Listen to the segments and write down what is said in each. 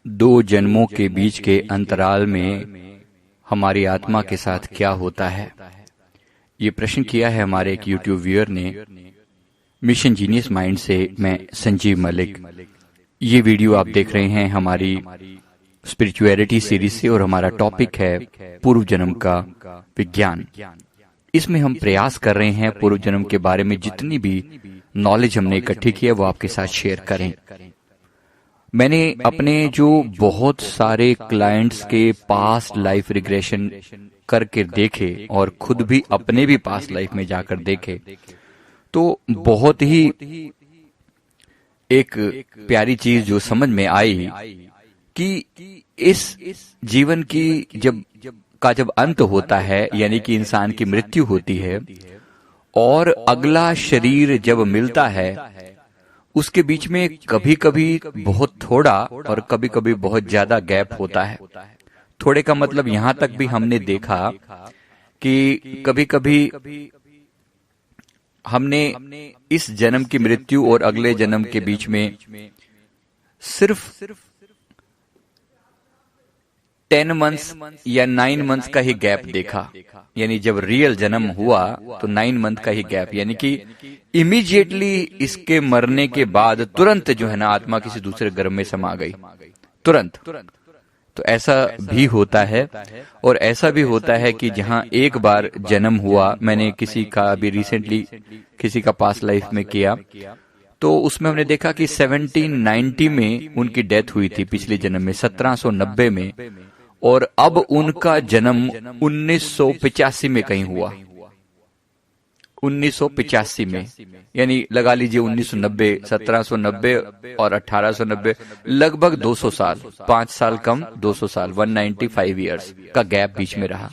दो जन्मों के बीच के अंतराल में हमारी आत्मा के साथ क्या होता है, ये प्रश्न किया है हमारे एक यूट्यूब व्यूअर ने। मिशन जीनियस माइंड से मैं संजीव मलिक। ये वीडियो आप देख रहे हैं हमारी स्पिरिचुअलिटी सीरीज से और हमारा टॉपिक है पूर्व जन्म का विज्ञान। इसमें हम प्रयास कर रहे हैं पूर्व जन्म के बारे में जितनी भी नॉलेज हमने इकट्ठी की है वो आपके साथ शेयर करें। मैंने अपने जो बहुत सारे क्लाइंट्स के पास्ट लाइफ रिग्रेशन करके देखे और खुद भी अपने भी पास्ट लाइफ में जाकर देखे तो बहुत ही एक प्यारी चीज जो समझ में आई कि इस जीवन की जब अंत होता है, यानी कि इंसान की मृत्यु होती है और अगला शरीर जब मिलता है, उसके बीच में कभी कभी बहुत थोड़ा और कभी कभी बहुत ज्यादा गैप होता है। थोड़े का मतलब यहां तक भी हमने देखा कि कभी कभी हमने इस जन्म की मृत्यु और अगले जन्म के बीच में सिर्फ 10 मंथ्स या 9 मंथ्स का ही गैप देखा। यानी जब रियल जन्म हुआ तो 9 मंथ का ही गैप, यानी कि इमीडिएटली इसके मरने के बाद तुरंत जो है ना आत्मा किसी दूसरे गर्भ में समा गई, तुरंत। तो ऐसा भी होता है और ऐसा भी होता है कि जहां एक बार जन्म हुआ, मैंने किसी का अभी रिसेंटली किसी का पास्ट लाइफ में किया तो उसमें हमने देखा कि 1790 में उनकी डेथ हुई थी, पिछले जन्म में 1790 में, और अब उनका जन्म 1985 में कहीं हुआ, 1985 में। यानी लगा लीजिए 1990, 1790 और 1890, लगभग 200 साल, 5 साल कम 200 साल, 195 ईयर्स का गैप बीच में रहा।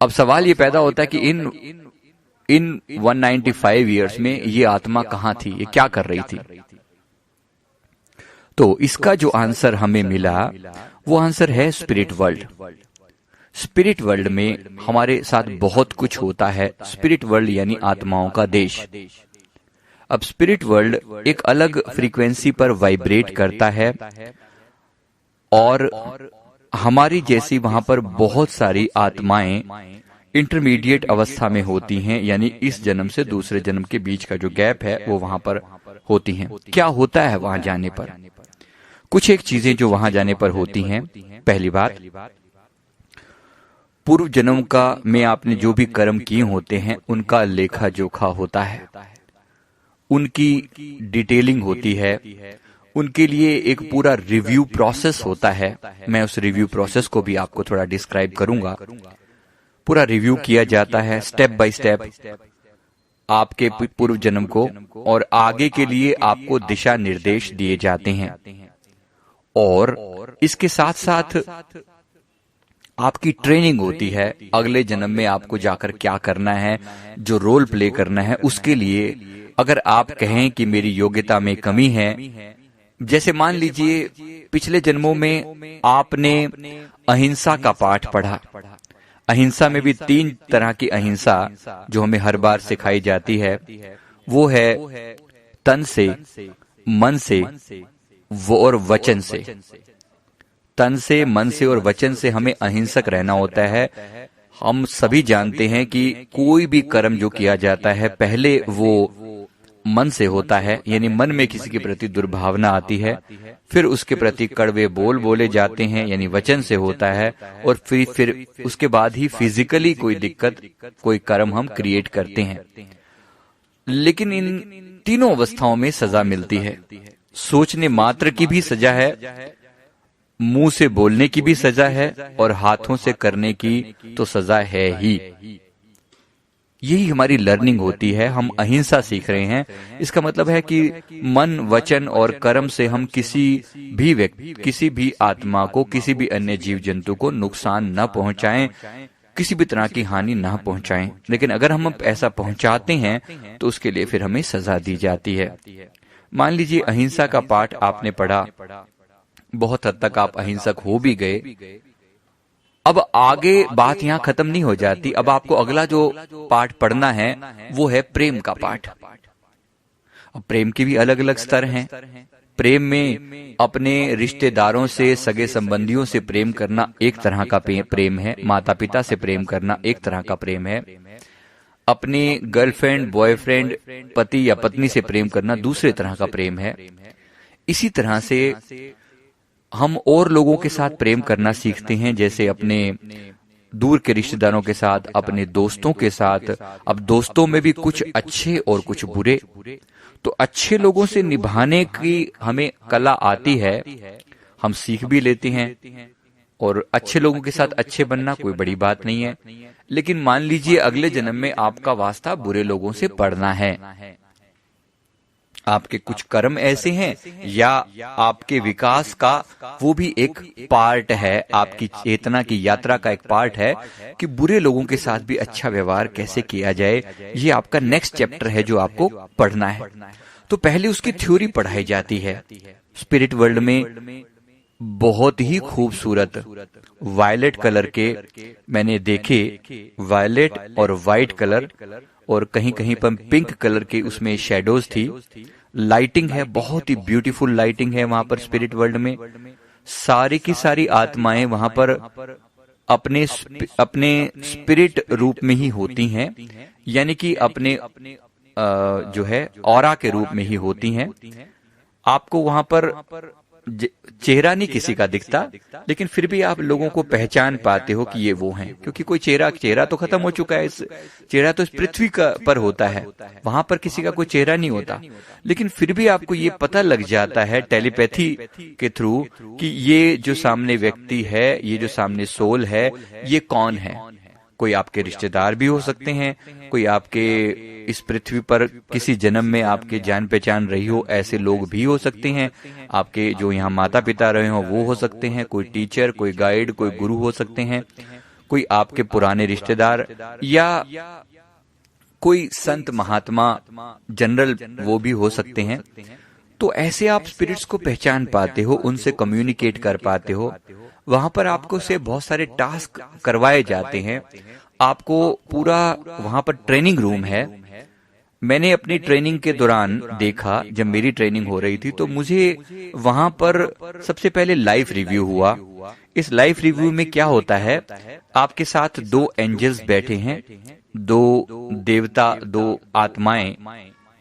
अब सवाल ये पैदा होता है कि इन 195 ईयर्स में ये आत्मा कहां थी, ये क्या कर रही थी? तो इसका जो आंसर हमें मिला वो आंसर है स्पिरिट वर्ल्ड। स्पिरिट वर्ल्ड में हमारे साथ बहुत कुछ होता है। स्पिरिट वर्ल्ड यानी आत्माओं का देश। अब स्पिरिट वर्ल्ड एक अलग फ्रीक्वेंसी पर वाइब्रेट करता है और हमारी जैसी वहां पर बहुत सारी आत्माएं इंटरमीडिएट अवस्था में होती हैं, यानी इस जन्म से दूसरे जन्म के बीच का जो गैप है वो वहां पर होती हैं। क्या होता है वहां जाने पर? कुछ एक चीजें जो वहां जाने पर होती हैं। पहली बात, पूर्व जन्म का में आपने जो भी कर्म किए होते हैं उनका लेखा जोखा होता है, उनकी डिटेलिंग होती है, उनके लिए एक पूरा रिव्यू प्रोसेस होता है। मैं उस रिव्यू प्रोसेस को भी आपको थोड़ा डिस्क्राइब करूंगा। पूरा रिव्यू किया जाता है स्टेप बाय स्टेप आपके पूर्व जन्म को, और आगे के लिए आपको दिशा निर्देश दिए जाते हैं। और इसके साथ साथ आपकी ट्रेनिंग होती है, अगले जन्म में आपको जाकर क्या करना है, जो रोल प्ले करना है। उसके लिए अगर आप कहें कि मेरी योग्यता में कमी है, जैसे मान लीजिए पिछले जन्मों में आपने अहिंसा का पाठ पढ़ा। अहिंसा में भी 3 तरह की अहिंसा जो हमें हर बार सिखाई जाती है, वो है तन से, मन से और वचन से। तन से, मन से और वचन से हमें अहिंसक रहना होता है। हम सभी जानते हैं कि कोई भी कर्म जो किया जाता है पहले वो मन से होता है, यानी मन में किसी के प्रति दुर्भावना आती है, फिर उसके प्रति कड़वे बोल बोले जाते हैं, यानी वचन से होता है, और फिर उसके बाद ही फिजिकली कोई दिक्कत, कोई कर्म हम क्रिएट करते हैं। लेकिन इन तीनों अवस्थाओं में सजा मिलती है। सोचने मात्र की भी सजा है, मुंह से बोलने की भी सजा है, और हाथों से करने की तो सजा है ही। यही हमारी लर्निंग होती है। हम अहिंसा सीख रहे हैं। इसका मतलब है कि मन, वचन और कर्म से हम किसी भी व्यक्ति, किसी भी आत्मा को, किसी भी अन्य जीव जंतु को नुकसान न पहुंचाएं, किसी भी तरह की हानि न पहुंचाएं। लेकिन अगर हम ऐसा पहुंचाते हैं तो उसके लिए फिर हमें सजा दी जाती है। मान लीजिए अहिंसा का पाठ आपने पढ़ा, बहुत हद तक आप अहिंसक हो भी गए। अब आगे बात यहाँ खत्म नहीं हो जाती। अब आपको अगला जो पाठ पढ़ना है वो है प्रेम का पाठ। अब प्रेम के भी अलग अलग स्तर हैं। प्रेम में अपने रिश्तेदारों से, सगे संबंधियों से प्रेम करना एक तरह का प्रेम है, माता पिता से प्रेम करना एक तरह का प्रेम है, अपने गर्लफ्रेंड, बॉयफ्रेंड, पति या पत्नी से प्रेम करना दूसरे तरह का प्रेम है। इसी तरह से हम और लोगों के साथ प्रेम करना सीखते हैं, जैसे अपने दूर के रिश्तेदारों के साथ, अपने दोस्तों के साथ। अब दोस्तों में भी कुछ अच्छे और कुछ बुरे, तो अच्छे लोगों से निभाने की हमें कला आती है, हम सीख भी लेते हैं, और अच्छे लोगों के साथ अच्छे बनना कोई बड़ी बात नहीं है। लेकिन मान लीजिए अगले जन्म में आपका वास्ता बुरे लोगों से पड़ना है, आपके कुछ कर्म ऐसे हैं, या आपके विकास का वो भी एक पार्ट है, आपकी चेतना की यात्रा का एक पार्ट है कि बुरे लोगों के साथ भी अच्छा व्यवहार कैसे किया जाए। ये आपका नेक्स्ट चैप्टर है जो आपको पढ़ना है। तो पहले उसकी थ्योरी पढ़ाई जाती है। स्पिरिट वर्ल्ड में बहुत ही खूबसूरत वायलेट कलर के मैंने देखे, वायलेट और व्हाइट कलर, और कहीं कहीं पर पिंक कलर के उसमें शेडोज थी। लाइटिंग है, बहुत ही ब्यूटीफुल लाइटिंग है वहां पर स्पिरिट वर्ल्ड में। सारी की सारी आत्माएं वहां पर अपने स्पिरिट रूप में ही होती हैं, यानी कि अपने जो है ऑरा के रूप में ही होती हैं। आपको वहां पर चेहरा नहीं किसी का दिखता, लेकिन फिर भी आप लोगों को पहचान पाते हो कि ये वो हैं, क्योंकि कोई चेहरा तो खत्म हो चुका है। इस चेहरा तो इस पृथ्वी का पर होता है, वहां पर किसी का कोई चेहरा नहीं होता, लेकिन फिर भी आपको ये पता लग जाता है टेलीपैथी के थ्रू कि ये जो सामने व्यक्ति है, ये जो सामने सोल है, ये कौन है। कोई आपके रिश्तेदार भी हो सकते हैं, कोई आपके इस पृथ्वी पर किसी जन्म में आपके जान पहचान रही हो, ऐसे लोग भी हो सकते हैं। आपके जो यहाँ माता पिता रहे हो वो हो सकते हैं, कोई टीचर, कोई गाइड, कोई गुरु हो सकते हैं, कोई आपके पुराने रिश्तेदार, या कोई संत महात्मा जनरल वो भी हो सकते हैं। तो ऐसे आप स्पिरिट्स को पहचान पाते हो, उनसे कम्युनिकेट कर पाते हो। वहां पर आपको से बहुत सारे टास्क करवाए जाते हैं। आपको पूरा वहां पर ट्रेनिंग रूम है। मैंने अपनी ट्रेनिंग के दौरान देखा, जब मेरी ट्रेनिंग हो रही थी तो मुझे वहां पर सबसे पहले लाइफ रिव्यू हुआ। इस लाइफ रिव्यू में क्या होता है, आपके साथ दो एंजल्स बैठे हैं, दो देवता, दो आत्माएं,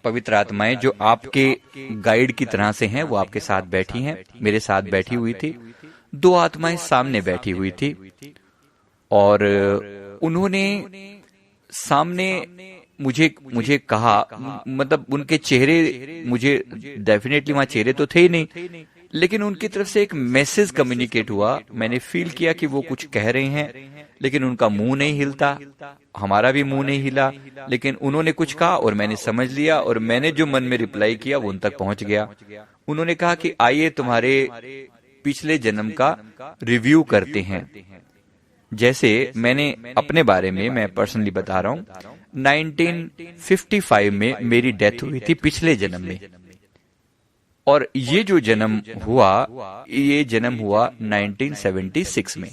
पवित्र आत्माएं जो आपके गाइड की तरह से हैं, वो आपके साथ बैठी हैं, मेरे साथ बैठी हुई थी। दो आत्माएं सामने बैठी हुई थी और उन्होंने सामने मुझे कहा, मतलब उनके चेहरे, मुझे डेफिनेटली वहां चेहरे तो थे ही नहीं, लेकिन उनकी तरफ से एक मैसेज कम्युनिकेट हुआ। मैंने फील किया कि वो कुछ कह रहे हैं, लेकिन उनका मुंह नहीं हिलता, हमारा भी मुंह नहीं हिला, लेकिन उन्होंने कुछ कहा और मैंने समझ लिया, और मैंने जो मन में रिप्लाई किया वो उन तक पहुंच गया। उन्होंने कहा कि आइए तुम्हारे पिछले जन्म का रिव्यू करते हैं। जैसे मैंने अपने बारे में मैं पर्सनली बता रहा हूं, 1955 में मेरी डेथ हुई थी पिछले जन्म में, और ये जो जन्म हुआ, ये जन्म हुआ 1976 में।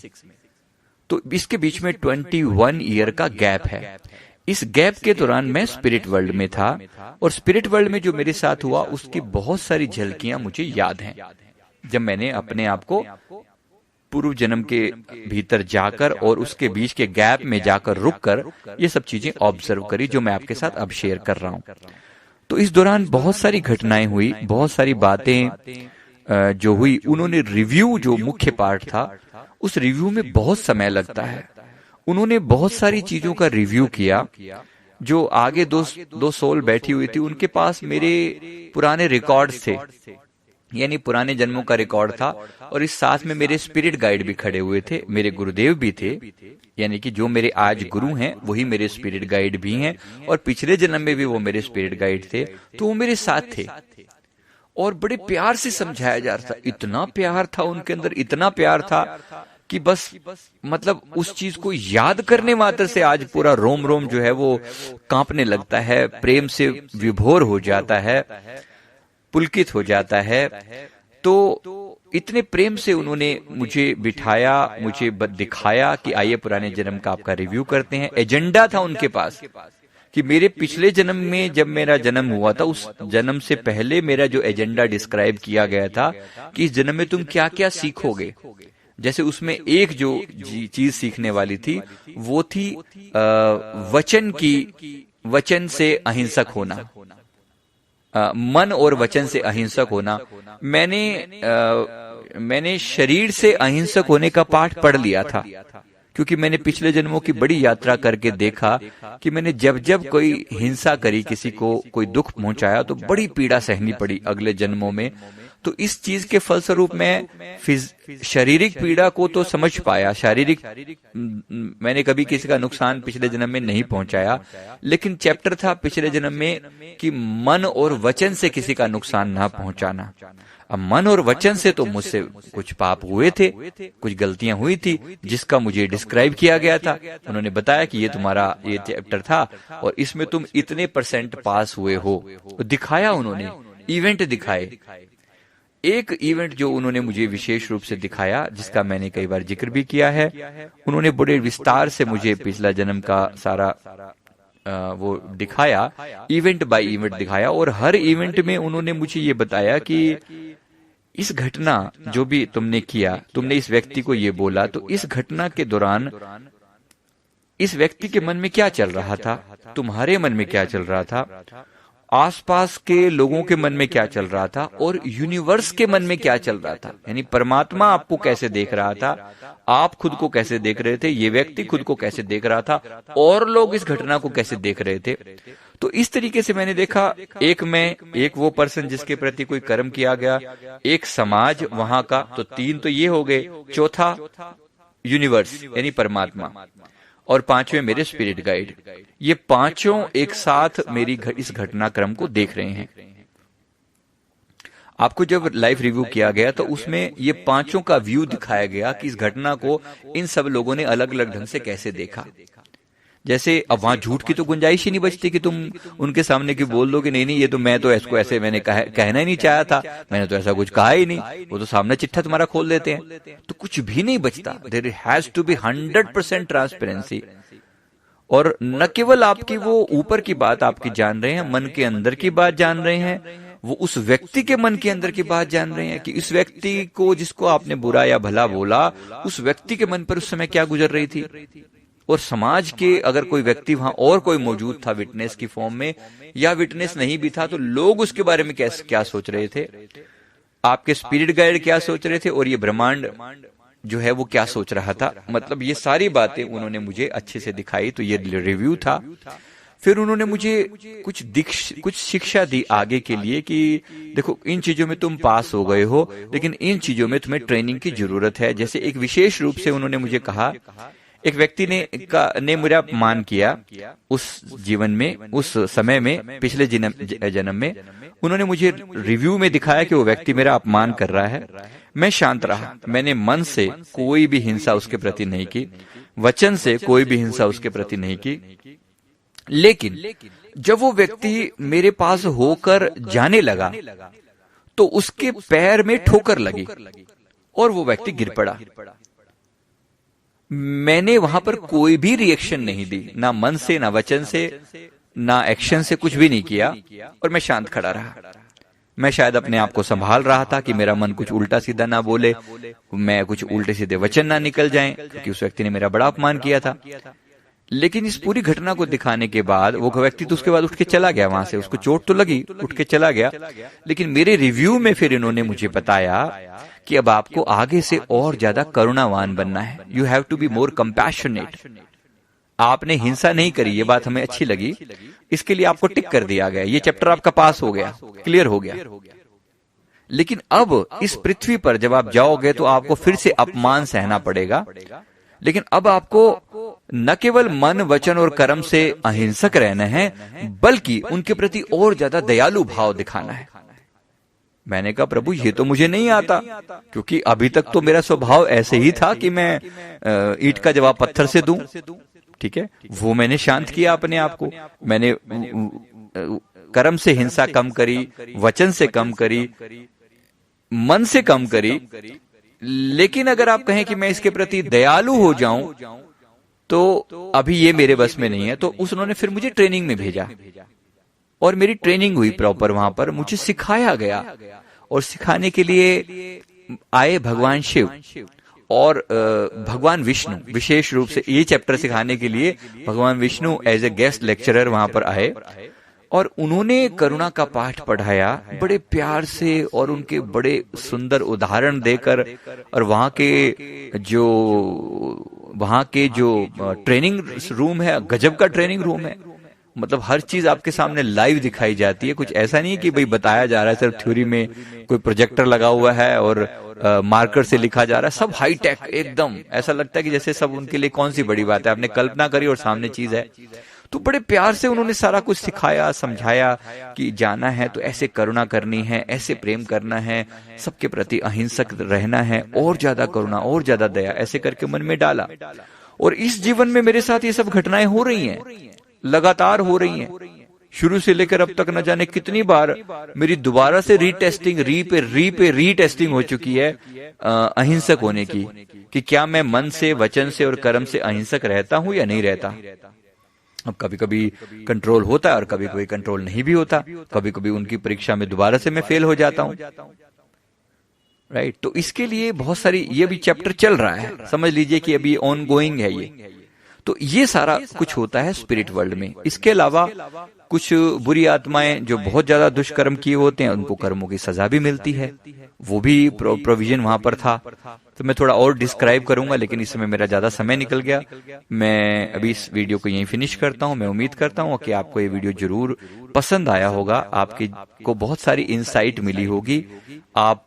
तो इसके बीच में 21 ईयर का गैप है। इस गैप के दौरान मैं स्पिरिट वर्ल्ड में था, और स्पिरिट वर्ल्ड में जो मेरे साथ हुआ उसकी बहुत सारी झलकियां मुझे याद हैं। जब मैंने अपने आप को पूर्व जन्म के भीतर जाकर और उसके बीच के गैप में जाकर रुककर ये सब चीजें ऑब्जर्व करी, जो मैं आपके साथ अब शेयर कर रहा हूं। तो इस दौरान बहुत सारी घटनाएं हुई, बहुत सारी बातें जो हुई। उन्होंने रिव्यू, जो मुख्य पार्ट था, उस रिव्यू में बहुत समय लगता है। उन्होंने बहुत सारी चीजों का रिव्यू किया। जो आगे दो सोल बैठी हुई थी, उनके पास मेरे पुराने रिकॉर्ड्स थे, यानी पुराने जन्मों का रिकॉर्ड था, और इस साथ में मेरे स्पिरिट गाइड भी खड़े हुए थे, मेरे गुरुदेव भी थे, यानी कि जो मेरे आज गुरु हैं वही मेरे स्पिरिट गाइड भी हैं, और पिछले जन्म में भी वो मेरे स्पिरिट गाइड थे। तो वो मेरे साथ थे और बड़े प्यार से समझाया जा रहा था। इतना प्यार था उनके अंदर, इतना प्यार था कि बस मतलब उस चीज को याद करने मात्र से आज पूरा रोम रोम जो है वो कांपने लगता है, प्रेम से विभोर हो जाता है, पुलकित हो जाता है। तो इतने प्रेम से उन्होंने मुझे बिठाया, मुझे दिखाया कि आइए पुराने जन्म का आपका रिव्यू करते हैं। एजेंडा था उनके पास कि मेरे पिछले जन्म में जब मेरा जन्म हुआ था, उस जन्म से पहले मेरा जो एजेंडा डिस्क्राइब किया गया था कि इस जन्म में तुम क्या क्या सीखोगे, जैसे उसमें एक जो चीज सीखने वाली थी वो थी वचन से अहिंसक होना, मन और वचन से अहिंसक होना। मैंने शरीर से अहिंसक होने का पाठ पढ़ लिया था, क्योंकि मैंने पिछले जन्मों की बड़ी यात्रा करके देखा कि मैंने जब जब कोई हिंसा करी, किसी को कोई दुख पहुंचाया, तो बड़ी पीड़ा सहनी पड़ी अगले जन्मों में। तो इस चीज के फलस्वरूप मैं शारीरिक पीड़ा को तो समझ पाया, शारीरिक मैंने कभी किसी का नुकसान पिछले जन्म में नहीं पहुंचाया, लेकिन चैप्टर था पिछले जन्म में कि मन और वचन से किसी का नुकसान ना पहुंचाना। अब मन और वचन से तो मुझसे कुछ पाप हुए थे, कुछ गलतियां हुई थी, जिसका मुझे डिस्क्राइब किया गया था। उन्होंने बताया कि ये तुम्हारा ये चैप्टर था और इसमें तुम इतने % पास हुए हो। दिखाया उन्होंने, इवेंट दिखाए। एक इवेंट जो उन्होंने मुझे विशेष रूप से दिखाया, जिसका मैंने कई बार जिक्र भी किया है, उन्होंने बड़े विस्तार से मुझे पिछला जन्म का सारा वो दिखाया, इवेंट बाय इवेंट दिखाया। और हर इवेंट में उन्होंने मुझे ये बताया कि इस घटना जो भी तुमने किया, तुमने इस व्यक्ति को ये बोला, तो इस घटना के दौरान इस व्यक्ति के मन में क्या चल रहा था, तुम्हारे मन में क्या चल रहा था, आसपास के लोगों के मन में क्या चल रहा था, और यूनिवर्स के मन में क्या चल रहा था। यानी परमात्मा आपको कैसे देख रहा था, आप खुद को कैसे देख रहे थे, ये व्यक्ति खुद को कैसे देख रहा था, और लोग इस घटना को कैसे देख रहे थे। तो इस तरीके से मैंने देखा, एक वो पर्सन जिसके प्रति कोई कर्म किया गया, एक समाज वहां का, तो 3 तो ये हो गए, चौथा यूनिवर्स यानी परमात्मा, और 5वें मेरे स्पिरिट गाइड। ये 5 एक साथ मेरी इस घटनाक्रम को देख रहे हैं। आपको जब लाइव रिव्यू किया गया तो उसमें ये 5 का व्यू दिखाया गया कि इस घटना को इन सब लोगों ने अलग अलग ढंग से कैसे देखा। जैसे अब वहां झूठ की तो गुंजाइश ही नहीं बचती कि तुम उनके सामने की बोल दो कि नहीं ये तो मैं तो इसको ऐसे मैंने कहना ही नहीं चाहा था, मैंने तो ऐसा कुछ कहा ही नहीं, वो तो सामने चिट्ठा तुम्हारा खोल देते हैं, तो कुछ भी नहीं बचता। There has to be 100% transparency. और न केवल आपकी वो ऊपर की बात आपकी जान रहे हैं, मन के अंदर की बात जान रहे हैं, वो उस व्यक्ति के मन के अंदर की बात जान रहे हैं कि इस व्यक्ति को जिसको आपने बुरा या भला बोला, उस व्यक्ति के मन पर उस समय क्या गुजर रही थी। और समाज के अगर कोई व्यक्ति वहां और कोई मौजूद था विटनेस की फॉर्म में, या विटनेस नहीं भी था, तो लोग उसके बारे में क्या सोच रहे थे, आपके स्पिरिट गाइड क्या सोच रहे थे, और ये ब्रह्मांड जो है वो क्या सोच रहा था। मतलब ये सारी बातें उन्होंने मुझे अच्छे से दिखाई। तो ये रिव्यू था। फिर उन्होंने मुझे कुछ शिक्षा दी आगे के लिए कि देखो, इन चीजों में तुम पास हो गए हो, लेकिन इन चीजों में तुम्हें ट्रेनिंग की जरूरत है। जैसे एक विशेष रूप से उन्होंने मुझे कहा, एक व्यक्ति ने मेरा अपमान किया उस जीवन में, उस समय में, पिछले जन्म में। उन्होंने मुझे रिव्यू में दिखाया कि वो व्यक्ति मेरा अपमान कर रहा है। मैं शांत रहा, मैंने मन से कोई भी हिंसा उसके प्रति नहीं की, वचन से कोई भी हिंसा उसके प्रति नहीं की। लेकिन जब वो व्यक्ति मेरे पास होकर जाने लगा तो उसके पैर में ठोकर लगी और वो व्यक्ति गिर पड़ा। मैंने वहां पर कोई भी रिएक्शन नहीं दी, ना मन से, ना वचन से, ना एक्शन से, कुछ भी नहीं किया, और मैं शांत खड़ा रहा। मैं शायद अपने आप को संभाल रहा था कि मेरा मन कुछ उल्टा सीधा ना बोले, मैं कुछ उल्टे सीधे वचन ना निकल जाएं, क्योंकि उस व्यक्ति ने मेरा बड़ा अपमान किया था। लेकिन इस पूरी घटना को दिखाने के बाद वो व्यक्ति तो उसके बाद उठ के चला गया वहां से, उसको चोट तो लगी, उठ के चला गया। लेकिन मेरे रिव्यू में फिर इन्होंने मुझे बताया कि अब आपको आगे से और ज्यादा करुणावान बनना है। You have to be more compassionate. आपने हिंसा नहीं करी, ये बात हमें अच्छी लगी, इसके लिए आपको टिक कर दिया गया, ये चैप्टर आपका पास हो गया, क्लियर हो गया। लेकिन अब इस पृथ्वी पर जब आप जाओगे तो आपको फिर से अपमान सहना पड़ेगा। लेकिन अब आपको न केवल मन, वचन और कर्म से अहिंसक रहना है, बल्कि उनके प्रति और ज्यादा दयालु भाव दिखाना है। मैंने कहा, प्रभु ये तो मुझे नहीं आता, क्योंकि अभी तक तो मेरा स्वभाव ऐसे ही था कि मैं ईंट का जवाब पत्थर से दूं। ठीक है, वो मैंने शांत किया अपने आप को। मैंने कर्म से हिंसा कम करी, वचन से कम करी, मन से कम करी। लेकिन अगर आप कहें कि मैं इसके प्रति दयालु हो जाऊं, तो अभी ये मेरे बस में नहीं है। तो उन्होंने फिर मुझे ट्रेनिंग में भेजा और मेरी ट्रेनिंग हुई प्रॉपर, वहां पर मुझे सिखाया गया। और सिखाने के लिए आए भगवान शिव और भगवान विष्णु, विशेष रूप से ये चैप्टर सिखाने के लिए भगवान Vishnu as a guest lecturer वहां पर आए और उन्होंने करुणा का पाठ पढ़ाया बड़े प्यार से और उनके बड़े सुंदर उदाहरण देकर। और वहां के जो ट्रेनिंग रूम है, गजब का ट्रेनिंग रूम है। मतलब हर चीज आपके सामने लाइव दिखाई जाती है। कुछ ऐसा नहीं है कि भाई बताया जा रहा है सिर्फ थ्योरी में, कोई प्रोजेक्टर लगा हुआ है और मार्कर से लिखा जा रहा है। सब हाई टेक एकदम, ऐसा लगता है कि जैसे सब उनके लिए कौन सी बड़ी बात है, आपने कल्पना करी और सामने चीज है। तो बड़े प्यार से उन्होंने सारा कुछ सिखाया, समझाया कि जाना है तो ऐसे करुणा करनी है, ऐसे प्रेम करना है, सबके प्रति अहिंसक रहना है, और ज्यादा करुणा और ज्यादा दया, ऐसे करके मन में डाला। और इस जीवन में मेरे साथ ये सब घटनाएं हो रही हैं, लगातार हो रही हैं। शुरू से लेकर अब तक न जाने कितनी बार मेरी दोबारा से रीटेस्टिंग, रीटेस्टिंग हो चुकी है अहिंसक होने की, कि क्या मैं मन से, वचन से और कर्म से अहिंसक रहता हूं या नहीं रहता। अब कभी कभी कंट्रोल होता है और कभी कभी कंट्रोल नहीं भी होता। कभी कभी उनकी परीक्षा में दोबारा से मैं फेल हो जाता हूं, राइट। तो इसके लिए बहुत सारी, ये भी चैप्टर चल रहा है, समझ लीजिए कि अभी ऑन गोइंग है ये। तो ये सारा कुछ होता है स्पिरिट वर्ल्ड में। इसके अलावा कुछ बुरी आत्माएं जो बहुत ज्यादा दुष्कर्म किए होते हैं, उनको कर्मों की सजा भी मिलती है, वो भी प्रोविजन वहां पर था। तो मैं थोड़ा और डिस्क्राइब करूंगा, लेकिन इस समय मेरा ज्यादा समय निकल गया। मैं अभी इस वीडियो को यहीं फिनिश करता हूं। मैं उम्मीद करता हूं कि आपको ये वीडियो जरूर पसंद आया होगा, आपको बहुत सारी इंसाइट मिली होगी। आप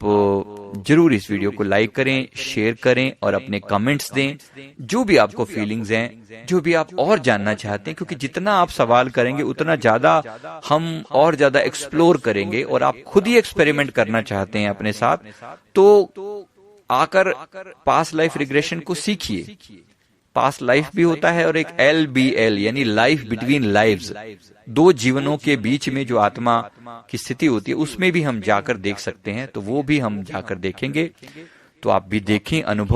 जरूर इस वीडियो को लाइक करें, शेयर करें और अपने कमेंट्स दें, जो भी आपको फीलिंग्स हैं, जो भी आप और जानना चाहते हैं, क्योंकि जितना आप सवाल करेंगे उतना ज्यादा हम और ज्यादा एक्सप्लोर करेंगे। और आप खुद ही एक्सपेरिमेंट करना चाहते हैं अपने साथ, तो आकर पास्ट लाइफ रिग्रेशन को सीखिए। पास्ट लाइफ भी होता है और एक LBL यानी लाइफ बिटवीन लाइव्स, दो जीवनों के बीच में जो आत्मा की स्थिति होती है, उसमें भी हम जाकर देख सकते हैं। तो वो भी हम जाकर देखेंगे। तो आप भी देखें, अनुभव